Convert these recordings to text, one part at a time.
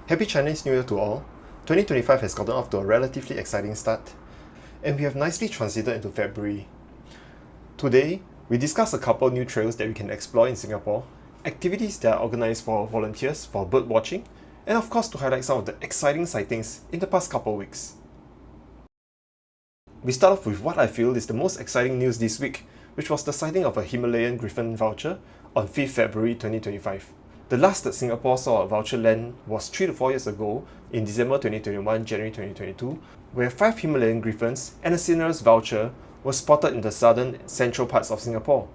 Happy Chinese New Year to all. 2025 has gotten off to a relatively exciting start, and we have nicely transited into February. Today, we discuss a couple new trails that we can explore in Singapore, activities that are organised for volunteers for bird watching, and of course to highlight some of the exciting sightings in the past couple weeks. We start off with what I feel is the most exciting news this week, which was the sighting of a Himalayan Griffon Vulture on 5th February 2025. The last that Singapore saw a vulture land was 3 to 4 years ago in December 2021, January 2022, where 5 Himalayan griffons and a cinereous vulture were spotted in the southern and central parts of Singapore.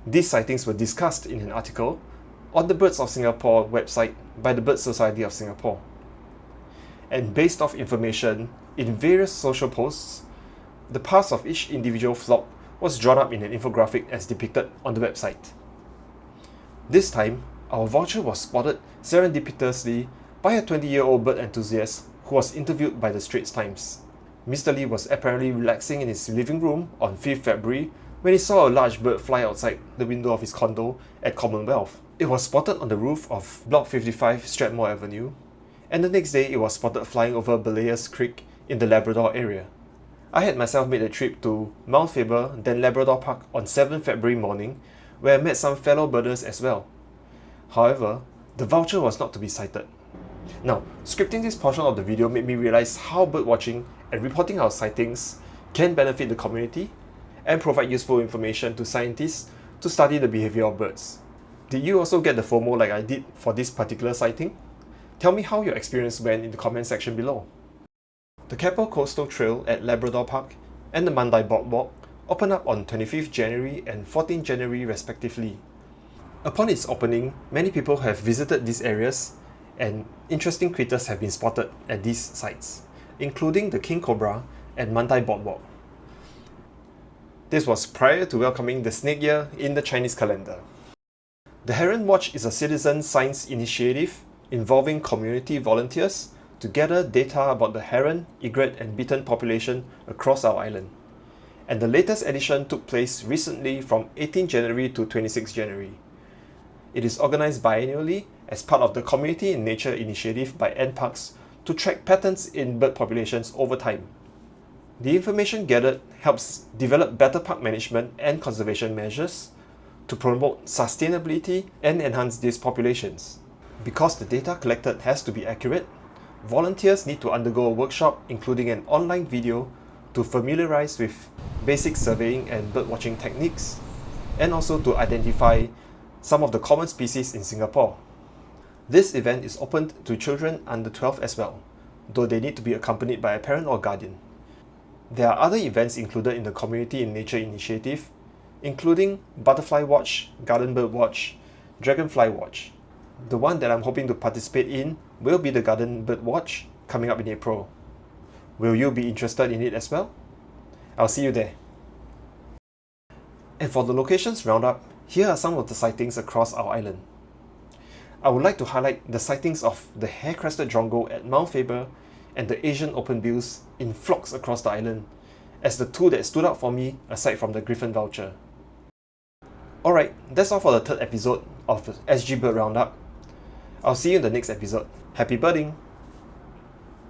These sightings were discussed in an article on the Birds of Singapore website by the Bird Society of Singapore. And based off information in various social posts, the paths of each individual flock was drawn up in an infographic as depicted on the website. This time, our vulture was spotted serendipitously by a 20-year-old bird enthusiast who was interviewed by the Straits Times. Mr. Lee was apparently relaxing in his living room on 5th February when he saw a large bird fly outside the window of his condo at Commonwealth. It was spotted on the roof of Block 55 Strathmore Avenue, and the next day it was spotted flying over Belias Creek in the Labrador area. I had myself made a trip to Mount Faber, then Labrador Park on 7th February morning, where I met some fellow birders as well. However, the vulture was not to be sighted. Now, scripting this portion of the video made me realize how birdwatching and reporting our sightings can benefit the community and provide useful information to scientists to study the behavior of birds. Did you also get the FOMO like I did for this particular sighting? Tell me how your experience went in the comment section below. The Keppel Coastal Trail at Labrador Park and the Mandai Boardwalk opened up on 25th January and 14th January respectively. Upon its opening, many people have visited these areas and interesting critters have been spotted at these sites, including the king cobra and Mandai Boardwalk. This was prior to welcoming the snake year in the Chinese calendar. The Heron Watch is a citizen science initiative involving community volunteers to gather data about the heron, egret and bittern population across our island. And the latest edition took place recently from 18 January to 26 January. It is organised biannually as part of the Community in Nature initiative by NParks to track patterns in bird populations over time. The information gathered helps develop better park management and conservation measures to promote sustainability and enhance these populations. Because the data collected has to be accurate, volunteers need to undergo a workshop including an online video to familiarise with basic surveying and birdwatching techniques, and also to identify some of the common species in Singapore. This event is open to children under 12 as well, though they need to be accompanied by a parent or guardian. There are other events included in the Community in Nature initiative, including Butterfly Watch, Garden Bird Watch, Dragonfly Watch. The one that I'm hoping to participate in will be the Garden Bird Watch coming up in April. Will you be interested in it as well? I'll see you there. And for the locations roundup, here are some of the sightings across our island. I would like to highlight the sightings of the hair-crested drongo at Mount Faber and the Asian openbills in flocks across the island, as the two that stood out for me aside from the Griffon Vulture. Alright, that's all for the third episode of SG Bird Roundup. I'll see you in the next episode. Happy birding!